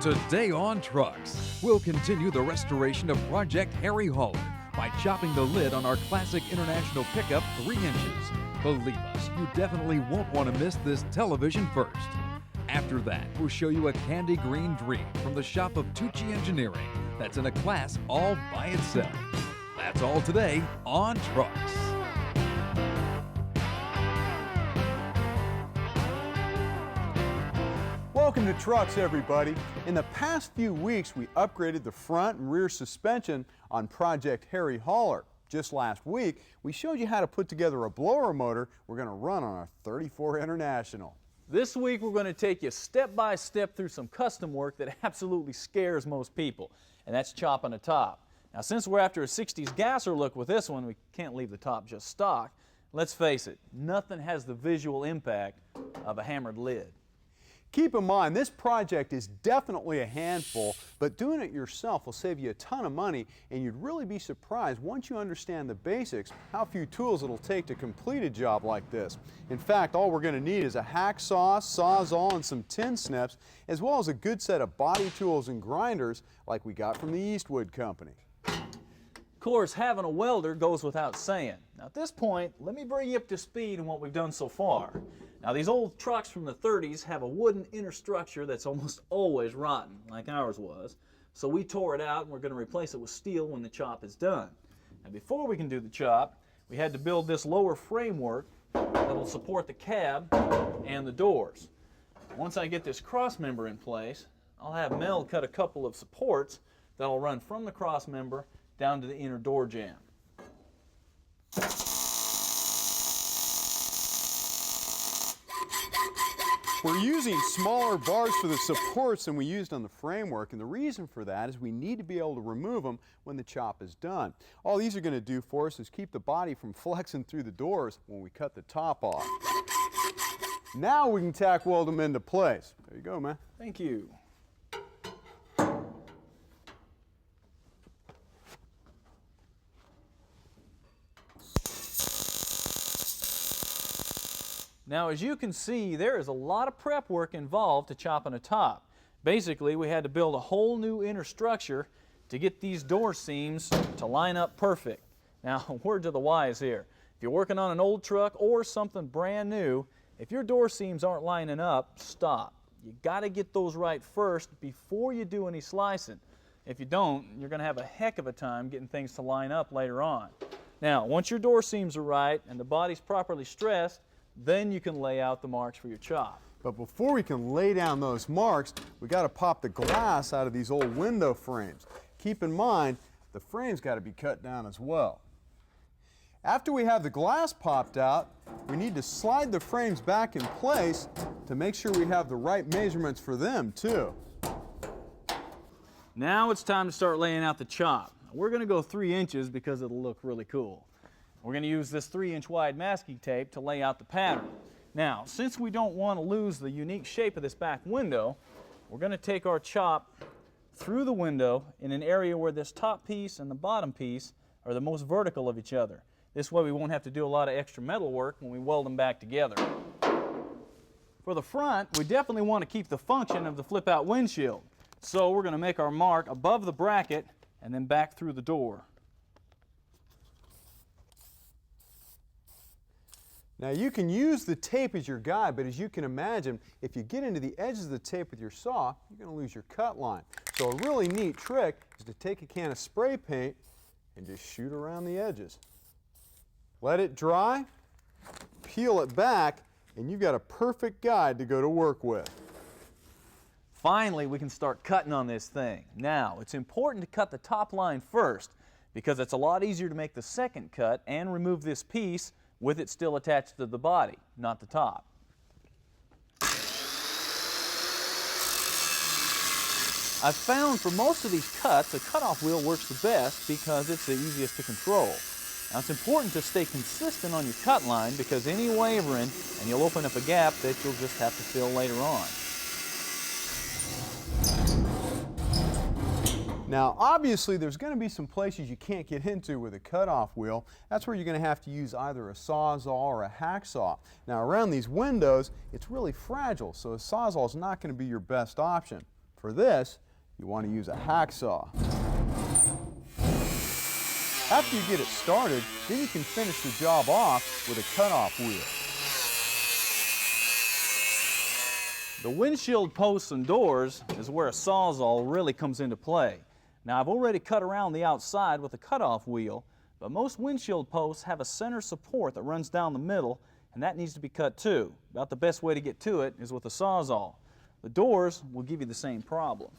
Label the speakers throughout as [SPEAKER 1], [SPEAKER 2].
[SPEAKER 1] Today on Trucks, we'll continue the restoration of Project Harry Hauler by chopping the lid on our classic international pickup 3 inches. Believe us, you definitely won't want to miss this television first. After that, we'll show you a candy green dream from the shop of Tucci Engineering that's in a class all by itself. That's all today on Trucks.
[SPEAKER 2] Welcome to Trucks, everybody. In the past few weeks, we upgraded the front and rear suspension on Project Harry Hauler. Just last week, we showed you how to put together a blower motor we're going to run on our 34 International.
[SPEAKER 3] This week, we're going to take you step by step through some custom work that absolutely scares most people, and that's chopping a top. Now, since we're after a 60s gasser look with this one, we can't leave the top just stock. Let's face it, nothing has the visual impact of a hammered lid.
[SPEAKER 2] Keep in mind, this project is definitely a handful, but doing it yourself will save you a ton of money, and you'd really be surprised once you understand the basics how few tools it'll take to complete a job like this. In fact, all we're going to need is a hacksaw, sawzall, and some tin snips, as well as a good set of body tools and grinders like we got from the Eastwood Company.
[SPEAKER 3] Of course, having a welder goes without saying. Now, at this point, let me bring you up to speed on what we've done so far. Now, these old trucks from the 30s have a wooden inner structure that's almost always rotten, like ours was. So we tore it out and we're going to replace it with steel when the chop is done. Now, before we can do the chop, we had to build this lower framework that'll support the cab and the doors. Once I get this cross member in place, I'll have Mel cut a couple of supports that'll run from the cross member down to the inner door jamb.
[SPEAKER 2] We're using smaller bars for the supports than we used on the framework, and the reason for that is we need to be able to remove them when the chop is done. All these are going to do for us is keep the body from flexing through the doors when we cut the top off. Now we can tack weld them into place. There you go, man.
[SPEAKER 3] Thank you. Now, as you can see, there is a lot of prep work involved to chopping a top. Basically, we had to build a whole new inner structure to get these door seams to line up perfect. Now, a word to the wise here. If you're working on an old truck or something brand new, if your door seams aren't lining up, stop. You got to get those right first before you do any slicing. If you don't, you're going to have a heck of a time getting things to line up later on. Now, once your door seams are right and the body's properly stressed, then you can lay out the marks for your chop.
[SPEAKER 2] But before we can lay down those marks, we got to pop the glass out of these old window frames. Keep in mind, the frame's got to be cut down as well. After we have the glass popped out, we need to slide the frames back in place to make sure we have the right measurements for them too.
[SPEAKER 3] Now it's time to start laying out the chop. We're going to go 3 inches because it'll look really cool. We're going to use this 3-inch wide masking tape to lay out the pattern. Now, since we don't want to lose the unique shape of this back window, we're going to take our chop through the window in an area where this top piece and the bottom piece are the most vertical of each other. This way we won't have to do a lot of extra metal work when we weld them back together. For the front, we definitely want to keep the function of the flip-out windshield. So we're going to make our mark above the bracket and then back through the door.
[SPEAKER 2] Now you can use the tape as your guide, but as you can imagine, if you get into the edges of the tape with your saw, you're going to lose your cut line. So a really neat trick is to take a can of spray paint and just shoot around the edges. Let it dry, peel it back, and you've got a perfect guide to go to work with.
[SPEAKER 3] Finally, we can start cutting on this thing. Now, it's important to cut the top line first because it's a lot easier to make the second cut and remove this piece with it still attached to the body, not the top. I've found for most of these cuts, a cutoff wheel works the best because it's the easiest to control. Now, it's important to stay consistent on your cut line because any wavering and you'll open up a gap that you'll just have to fill later on.
[SPEAKER 2] Now, obviously, there's going to be some places you can't get into with a cutoff wheel. That's where you're going to have to use either a sawzall or a hacksaw. Now, around these windows, it's really fragile, so a sawzall is not going to be your best option. For For this, you want to use a hacksaw. After you get it started, then you can finish the job off with a cutoff wheel.
[SPEAKER 3] The windshield posts and doors is where a sawzall really comes into play. Now, I've already cut around the outside with a cutoff wheel, but most windshield posts have a center support that runs down the middle, and that needs to be cut too. About the best way to get to it is with a sawzall. The doors will give you the same problem.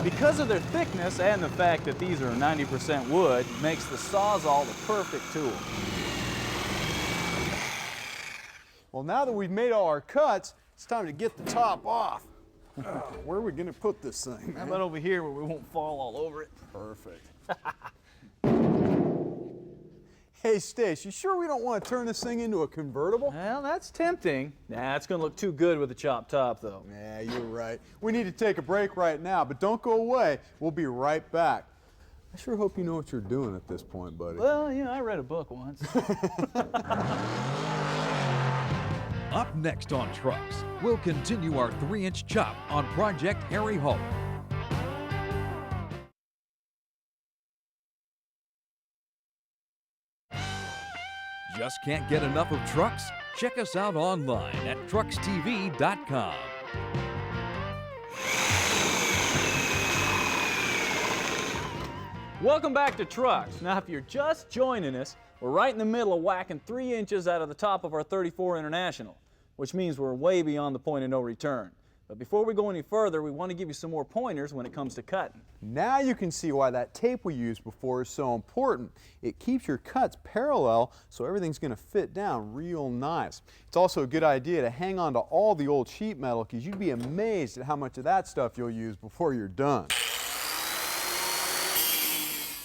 [SPEAKER 3] Because of their thickness and the fact that these are 90% wood, makes the sawzall the perfect tool.
[SPEAKER 2] Well, now that we've made all our cuts, it's time to get the top off. Where are we going to put this thing, man?
[SPEAKER 3] How about over here where we won't fall all over it?
[SPEAKER 2] Perfect. Hey, Stace, you sure we don't want to turn this thing into a convertible?
[SPEAKER 3] Well, that's tempting. Nah, it's going to look too good with a chopped top, though.
[SPEAKER 2] Yeah, you're right. We need to take a break right now, but don't go away. We'll be right back. I sure hope you know what you're doing at this point, buddy.
[SPEAKER 3] Well, you know, I read a book once.
[SPEAKER 1] Up next on Trucks, we'll continue our 3-inch chop on Project Harry Hauler. Just can't get enough of trucks? Check us out online at truckstv.com.
[SPEAKER 3] Welcome back to Trucks. Now, if you're just joining us, we're right in the middle of whacking 3 inches out of the top of our 34 International, which means we're way beyond the point of no return. But before we go any further, we want to give you some more pointers when it comes to cutting.
[SPEAKER 2] Now you can see why that tape we used before is so important. It keeps your cuts parallel, so everything's going to fit down real nice. It's also a good idea to hang on to all the old sheet metal, because you'd be amazed at how much of that stuff you'll use before you're done.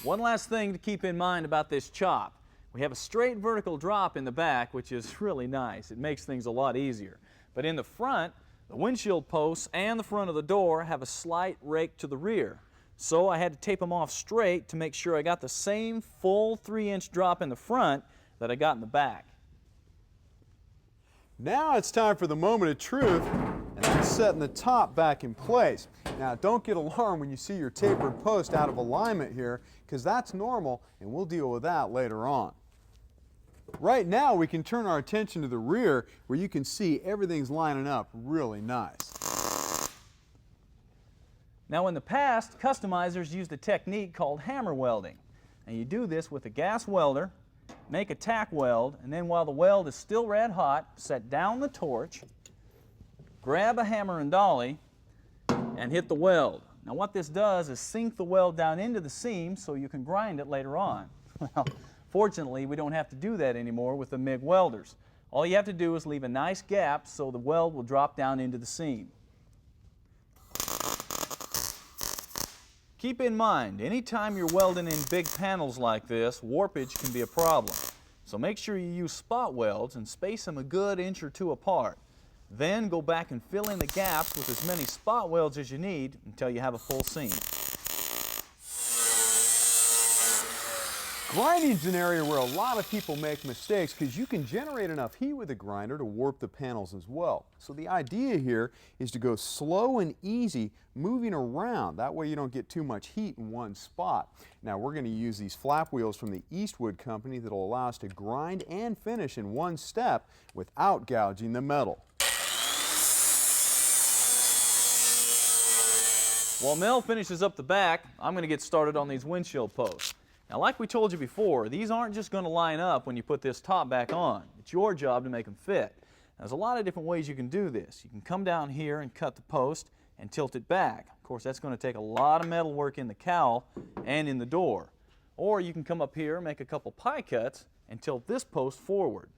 [SPEAKER 3] One last thing to keep in mind about this chop. We have a straight vertical drop in the back, which is really nice. It makes things a lot easier. But in the front, the windshield posts and the front of the door have a slight rake to the rear. So I had to tape them off straight to make sure I got the same full 3-inch drop in the front that I got in the back.
[SPEAKER 2] Now it's time for the moment of truth, and that's setting the top back in place. Now don't get alarmed when you see your tapered post out of alignment here, because that's normal, and we'll deal with that later on. Right now we can turn our attention to the rear, where you can see everything's lining up really nice.
[SPEAKER 3] Now, in the past, customizers used a technique called hammer welding. And you do this with a gas welder, make a tack weld, and then while the weld is still red hot, set down the torch, grab a hammer and dolly, and hit the weld. Now what this does is sink the weld down into the seam so you can grind it later on. Well, fortunately, we don't have to do that anymore with the MIG welders. All you have to do is leave a nice gap so the weld will drop down into the seam. Keep in mind, anytime you're welding in big panels like this, warpage can be a problem. So make sure you use spot welds and space them a good inch or two apart. Then go back and fill in the gaps with as many spot welds as you need until you have a full seam.
[SPEAKER 2] Grinding's an area where a lot of people make mistakes, because you can generate enough heat with a grinder to warp the panels as well. So the idea here is to go slow and easy, moving around. That way you don't get too much heat in one spot. Now we're going to use these flap wheels from the Eastwood company that will allow us to grind and finish in one step without gouging the metal.
[SPEAKER 3] While Mel finishes up the back, I'm going to get started on these windshield posts. Now, like we told you before, these aren't just going to line up when you put this top back on. It's your job to make them fit. Now, there's a lot of different ways you can do this. You can come down here and cut the post and tilt it back. Of course, that's going to take a lot of metal work in the cowl and in the door. Or you can come up here, make a couple pie cuts, and tilt this post forward.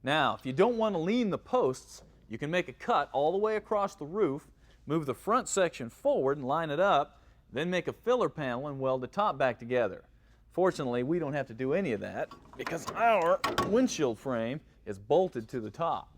[SPEAKER 3] Now, if you don't want to lean the posts, you can make a cut all the way across the roof, move the front section forward and line it up, then make a filler panel and weld the top back together. Fortunately, we don't have to do any of that because our windshield frame is bolted to the top.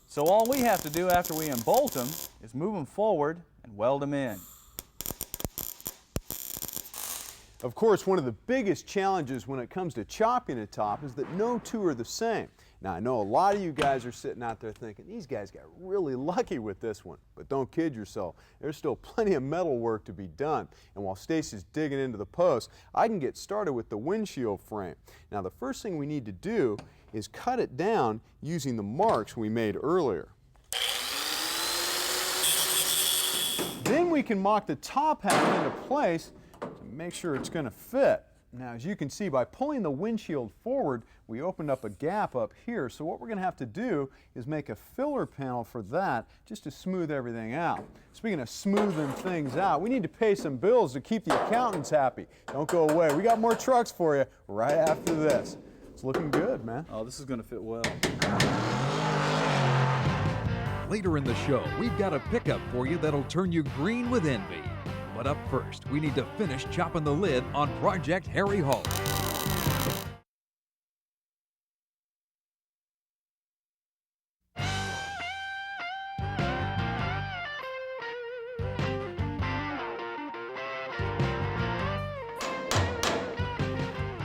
[SPEAKER 3] So all we have to do after we unbolt them is move them forward and weld them in.
[SPEAKER 2] Of course, one of the biggest challenges when it comes to chopping a top is that no two are the same. Now, I know a lot of you guys are sitting out there thinking, these guys got really lucky with this one, but don't kid yourself. There's still plenty of metal work to be done. And while Stacy's digging into the post, I can get started with the windshield frame. Now, the first thing we need to do is cut it down using the marks we made earlier. Then we can mock the top half into place to make sure it's going to fit. Now, as you can see, by pulling the windshield forward, we opened up a gap up here. So what we're going to have to do is make a filler panel for that just to smooth everything out. Speaking of smoothing things out, we need to pay some bills to keep the accountants happy. Don't go away. We got more trucks for you right after this. It's looking good, man.
[SPEAKER 3] Oh, this is going to fit well.
[SPEAKER 1] Later in the show, we've got a pickup for you that'll turn you green with envy. But up first, we need to finish chopping the lid on Project Harry Hauler.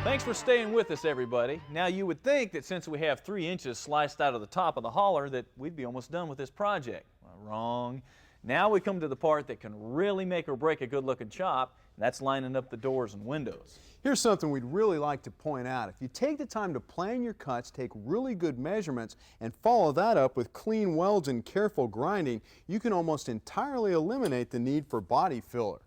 [SPEAKER 3] Thanks for staying with us, everybody. Now, you would think that since we have 3 inches sliced out of the top of the hauler that we'd be almost done with this project. Well, wrong. Now we come to the part that can really make or break a good-looking chop, and that's lining up the doors and windows.
[SPEAKER 2] Here's something we'd really like to point out. If you take the time to plan your cuts, take really good measurements, and follow that up with clean welds and careful grinding, you can almost entirely eliminate the need for body filler.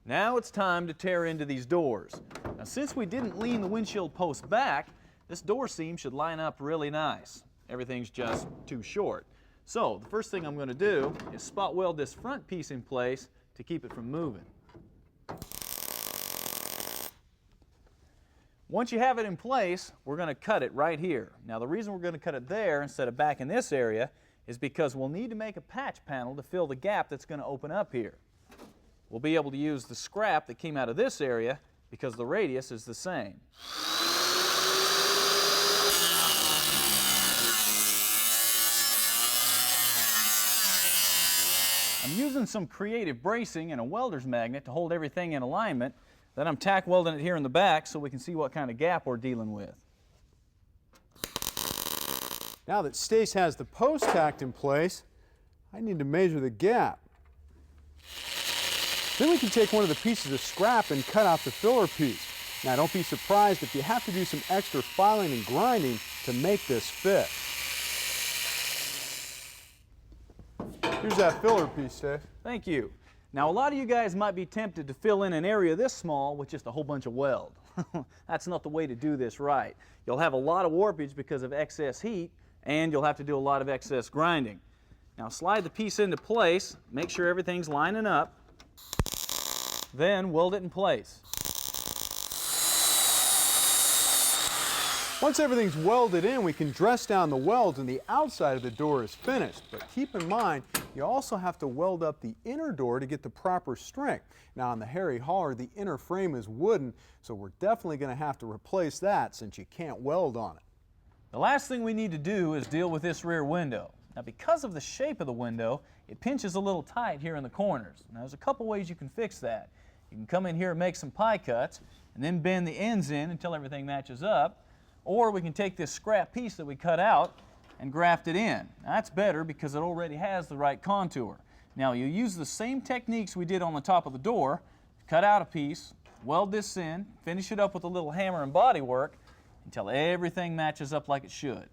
[SPEAKER 3] Now it's time to tear into these doors. Now, since we didn't lean the windshield post back, this door seam should line up really nice. Everything's just too short. So the first thing I'm going to do is spot weld this front piece in place to keep it from moving. Once you have it in place, we're going to cut it right here. Now, the reason we're going to cut it there instead of back in this area is because we'll need to make a patch panel to fill the gap that's going to open up here. We'll be able to use the scrap that came out of this area because the radius is the same. I'm using some creative bracing and a welder's magnet to hold everything in alignment. Then I'm tack welding it here in the back so we can see what kind of gap we're dealing with.
[SPEAKER 2] Now that Stace has the post tacked in place, I need to measure the gap. Then we can take one of the pieces of scrap and cut out the filler piece. Now, don't be surprised if you have to do some extra filing and grinding to make this fit. Here's that filler piece, Dave.
[SPEAKER 3] Thank you. Now, a lot of you guys might be tempted to fill in an area this small with just a whole bunch of weld. That's not the way to do this right. You'll have a lot of warpage because of excess heat, and you'll have to do a lot of excess grinding. Now, slide the piece into place, make sure everything's lining up, then weld it in place.
[SPEAKER 2] Once everything's welded in, we can dress down the welds and the outside of the door is finished. But keep in mind, you also have to weld up the inner door to get the proper strength. Now on the Harry Hauler, the inner frame is wooden, so we're definitely going to have to replace that since you can't weld on it.
[SPEAKER 3] The last thing we need to do is deal with this rear window. Now, because of the shape of the window, it pinches a little tight here in the corners. Now, there's a couple ways you can fix that. You can come in here and make some pie cuts and then bend the ends in until everything matches up. Or we can take this scrap piece that we cut out and graft it in. Now, that's better because it already has the right contour. Now, you use the same techniques we did on the top of the door. Cut out a piece, weld this in, finish it up with a little hammer and body work until everything matches up like it should.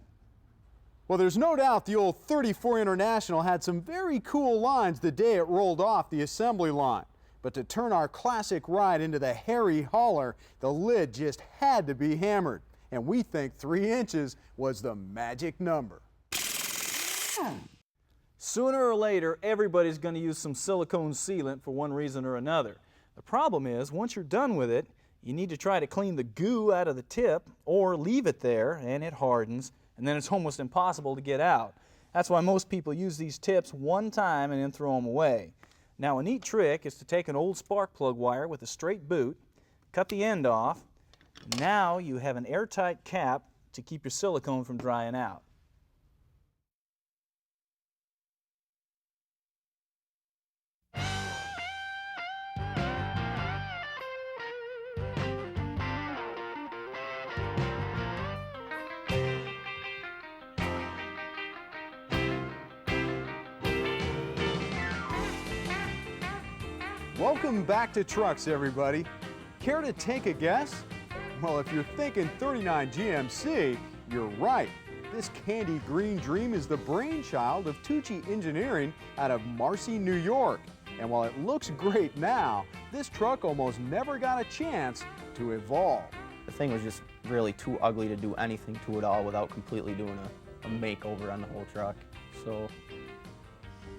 [SPEAKER 2] Well, there's no doubt the old 34 International had some very cool lines the day it rolled off the assembly line. But to turn our classic ride into the Harry Hauler, the lid just had to be hammered. And we think 3 inches was the magic number.
[SPEAKER 3] Sooner or later, everybody's going to use some silicone sealant for one reason or another. The problem is, once you're done with it, you need to try to clean the goo out of the tip or leave it there and it hardens, and then it's almost impossible to get out. That's why most people use these tips one time and then throw them away. Now, a neat trick is to take an old spark plug wire with a straight boot, cut the end off. Now you have an airtight cap to keep your silicone from drying out.
[SPEAKER 2] Welcome back to Trucks, everybody. Care to take a guess? Well, if you're thinking 39 GMC, you're right. This candy green dream is the brainchild of Tucci Engineering out of Marcy, New York. And while it looks great now, this truck almost never got a chance to evolve.
[SPEAKER 4] The thing was just really too ugly to do anything to it all without completely doing a makeover on the whole truck. So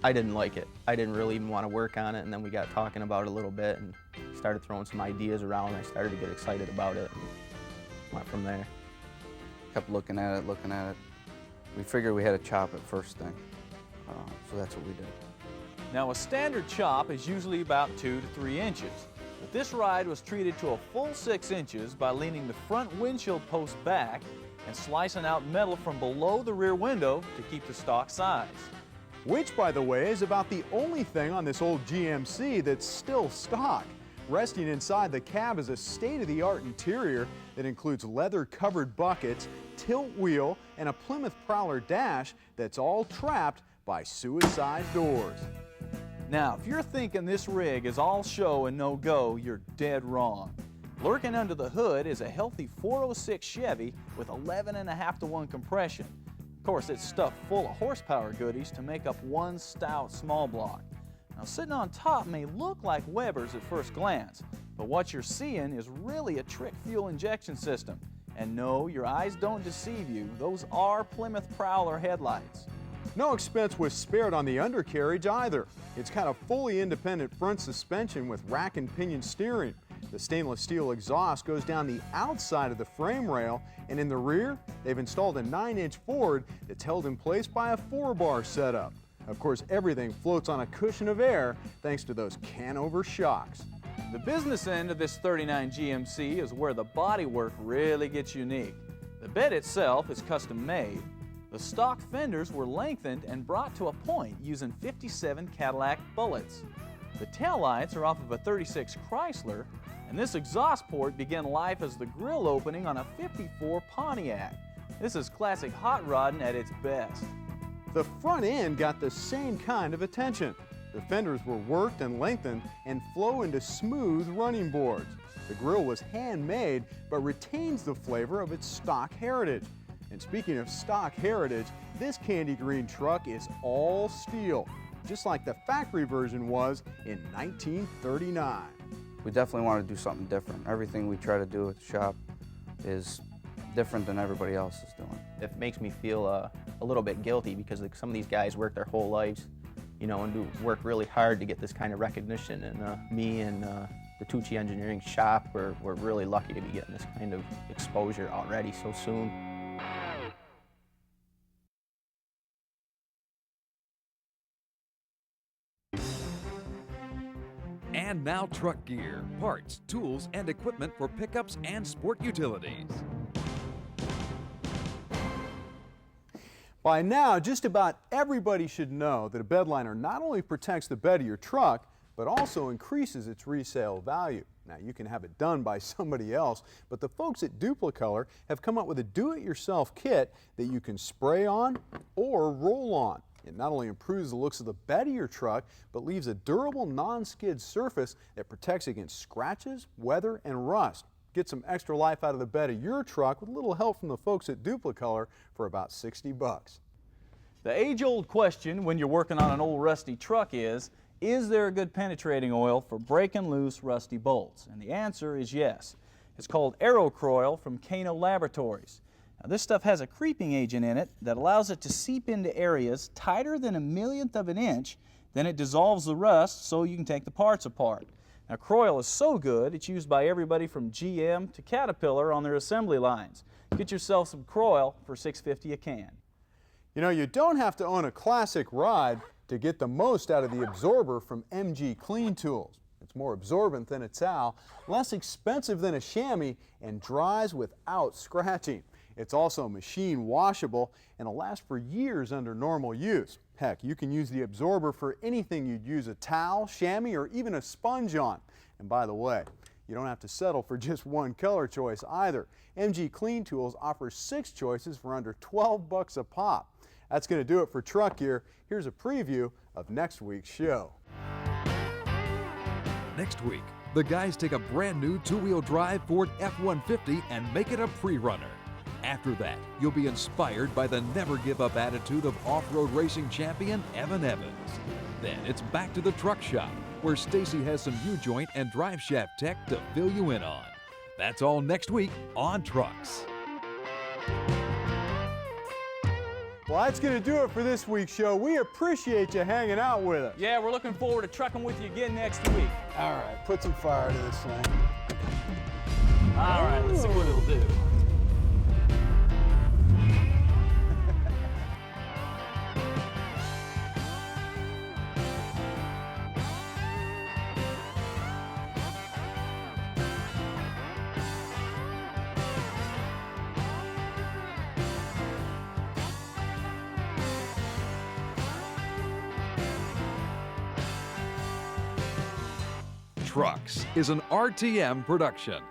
[SPEAKER 4] I didn't like it. I didn't really even want to work on it, and then we got talking about it a little bit and started throwing some ideas around, and I started to get excited about it and went from there.
[SPEAKER 5] Kept looking at it. We figured we had to chop it first thing, so that's what we did.
[SPEAKER 3] Now, a standard chop is usually about 2 to 3 inches, but this ride was treated to a full 6 inches by leaning the front windshield post back and slicing out metal from below the rear window to keep the stock size.
[SPEAKER 2] Which, by the way, is about the only thing on this old GMC that's still stock. Resting inside the cab is a state-of-the-art interior that includes leather-covered buckets, tilt wheel, and a Plymouth Prowler dash that's all trapped by suicide doors.
[SPEAKER 3] Now, if you're thinking this rig is all show and no go, you're dead wrong. Lurking under the hood is a healthy 406 Chevy with 11.5 to 1 compression. Of course, it's stuffed full of horsepower goodies to make up one stout small block. Now, sitting on top may look like Weber's at first glance, but what you're seeing is really a trick fuel injection system. And no, your eyes don't deceive you. Those are Plymouth Prowler headlights.
[SPEAKER 2] No expense was spared on the undercarriage either. It's got a fully independent front suspension with rack and pinion steering. The stainless steel exhaust goes down the outside of the frame rail, and in the rear, they've installed a 9-inch Ford that's held in place by a 4-bar setup. Of course, everything floats on a cushion of air thanks to those Canover shocks.
[SPEAKER 3] The business end of this 39 GMC is where the bodywork really gets unique. The bed itself is custom made. The stock fenders were lengthened and brought to a point using 57 Cadillac bullets. The taillights are off of a 36 Chrysler, and this exhaust port began life as the grill opening on a 54 Pontiac. This is classic hot rodding at its best.
[SPEAKER 2] The front end got the same kind of attention. The fenders were worked and lengthened and flow into smooth running boards. The grille was handmade but retains the flavor of its stock heritage. And speaking of stock heritage, this candy green truck is all steel, just like the factory version was in 1939.
[SPEAKER 5] We definitely want to do something different. Everything we try to do at the shop is different than everybody else is doing.
[SPEAKER 4] It makes me feel a little bit guilty because some of these guys work their whole lives, you know, and work really hard to get this kind of recognition. And me and the Tucci Engineering shop, we're really lucky to be getting this kind of exposure already so soon.
[SPEAKER 1] And now truck gear, parts, tools, and equipment for pickups and sport utilities.
[SPEAKER 2] By now, just about everybody should know that a bed liner not only protects the bed of your truck, but also increases its resale value. Now, you can have it done by somebody else, but the folks at Duplicolor have come up with a do-it-yourself kit that you can spray on or roll on. It not only improves the looks of the bed of your truck, but leaves a durable non-skid surface that protects against scratches, weather, and rust. Get some extra life out of the bed of your truck with a little help from the folks at Duplicolor for about 60 bucks.
[SPEAKER 3] The age-old question when you're working on an old rusty truck is there a good penetrating oil for breaking loose rusty bolts? And the answer is yes. It's called Aerocroil from Kano Laboratories. Now, this stuff has a creeping agent in it that allows it to seep into areas tighter than 1/1,000,000th of an inch. Then it dissolves the rust so you can take the parts apart. Now, Croil is so good, it's used by everybody from GM to Caterpillar on their assembly lines. Get yourself some Croil for $6.50 a can.
[SPEAKER 2] You know, you don't have to own a classic ride to get the most out of the absorber from MG Clean Tools. It's more absorbent than a towel, less expensive than a chamois, and dries without scratching. It's also machine washable and will last for years under normal use. Heck, you can use the absorber for anything you'd use a towel, chamois, or even a sponge on. And by the way, you don't have to settle for just one color choice either. MG Clean Tools offers 6 choices for under 12 bucks a pop. That's going to do it for Truck Gear. Here's a preview of next week's show.
[SPEAKER 1] Next week, the guys take a brand new two-wheel drive Ford F-150 and make it a pre-runner. After that, you'll be inspired by the never-give-up attitude of off-road racing champion Evan Evans. Then it's back to the truck shop, where Stacy has some U-joint and drive shaft tech to fill you in on. That's all next week on Trucks.
[SPEAKER 2] Well, that's going to do it for this week's show. We appreciate you hanging out with us.
[SPEAKER 3] Yeah, we're looking forward to trucking with you again next week.
[SPEAKER 2] All right, put some fire to this thing.
[SPEAKER 3] All right, let's see what it'll do.
[SPEAKER 1] Trucks is an RTM production.